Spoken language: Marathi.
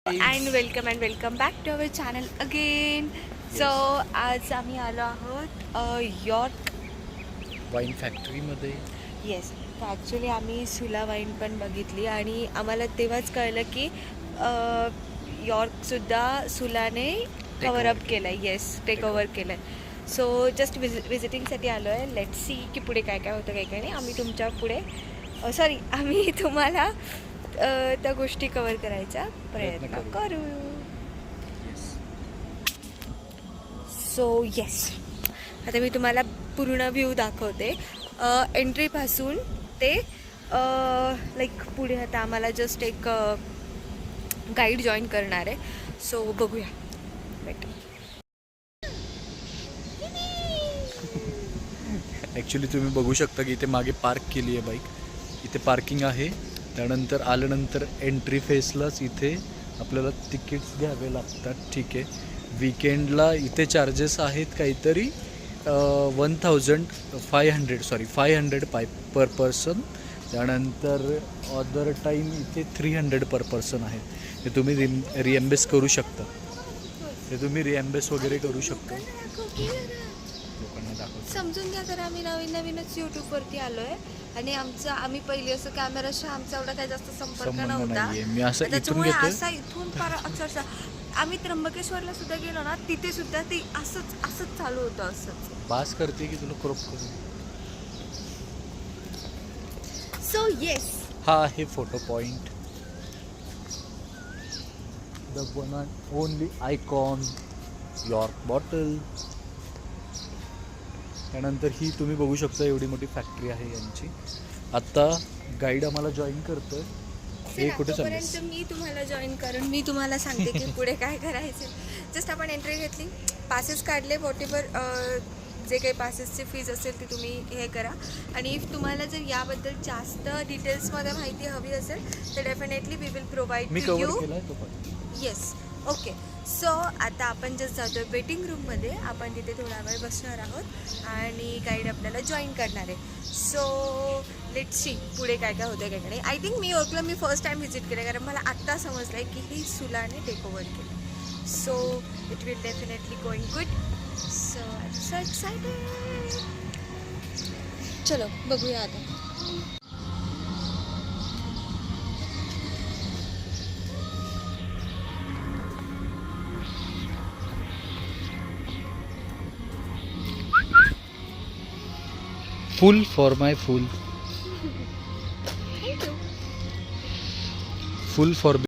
And welcome back to our channel again. So आज आम्ही आलो आहोत यॉर्क वाईन फॅक्टरीमध्ये. येस. तर ॲक्च्युली आम्ही सुला वाईन पण बघितली आणि आम्हाला तेव्हाच कळलं की यॉर्कसुद्धा सुलाने कवर अप केलं आहे. येस, टेक ओव्हर केलं आहे. सो जस्ट विजिटिंगसाठी आलो आहे. लेट सी की पुढे काय काय होतं काय काय नाही. आम्ही तुमच्या पुढे आम्ही तुम्हाला त्या गोष्टी कवर करायचा प्रयत्न करू. सो येस, आता मी तुम्हाला पूर्ण व्ह्यू दाखवते एंट्रीपासून ते लाईक पुढे. आता आम्हाला जस्ट एक गाईड जॉईन करणार आहे. सो बघूया. बेट ॲक्च्युली तुम्ही बघू शकता की इथे मागे पार्क केली आहे बाईक. इथे पार्किंग आहे. त्यानंतर आल्यानंतर एंट्री फेसलाच इथे आपल्याला तिकीट्स घ्यावे लागतात. ठीक आहे. विकेंडला इथे चार्जेस आहेत काहीतरी 500 पर पर्सन. त्यानंतर अदर टाईम इथे 300 पर पर्सन आहे. ते तुम्ही रिएम्बेस करू शकता. ते तुम्ही रिएम्बेस वगैरे करू शकता. लोकांना दाखवतो. समजून घ्या तर आम्ही नवीनच यूट्यूबवरती आलो आहे आणि आम्ही पहिली असं कॅमेराशी आमचा एवढा काही जास्त संपर्क नव्हता. मी असं इथून घेतो. असा इथून फार अक्षरशः आम्ही त्र्यंबकेश्वरला सुद्धा गेलो ना, तिथे सुद्धा ते असंच चालू होतं. असंच पास करते की तुला क्रॉप करू. सो येस, हा आहे photo point. The one and only icon York bottle. त्यानंतर ही तुम्ही बघू शकता एवढी मोठी फॅक्टरी आहे यांची. आत्ता गाईड आम्हाला जॉईन करतोय. हे कुठे तोपर्यंत मी तुम्हाला जॉईन करून मी तुम्हाला सांगते की पुढे काय करायचं. जस्ट आपण एंट्री घेतली, पासेस काढले. वॉटेवर जे काही पासेसची फीज असेल ती तुम्ही हे करा. आणि इफ तुम्हाला जर याबद्दल जास्त डिटेल्समध्ये माहिती हवी असेल तर definitely we will provide to you. Yes, okay. So आता आपण जस्ट जातो आहे वेटिंग रूममध्ये. आपण तिथे थोडा वेळ बसणार आहोत आणि गाईड आपल्याला जॉईन करणार आहे. सो लेट्स सी पुढे काय काय होतं काय काय नाही. I think me first time visit केलं, कारण मला आत्ता समजलं आहे की ही सुलाने टेक ओव्हर केलं. So it will definitely going good. So I am so excited. चलो बघूया आता. फुल for my full. Thank you. Full for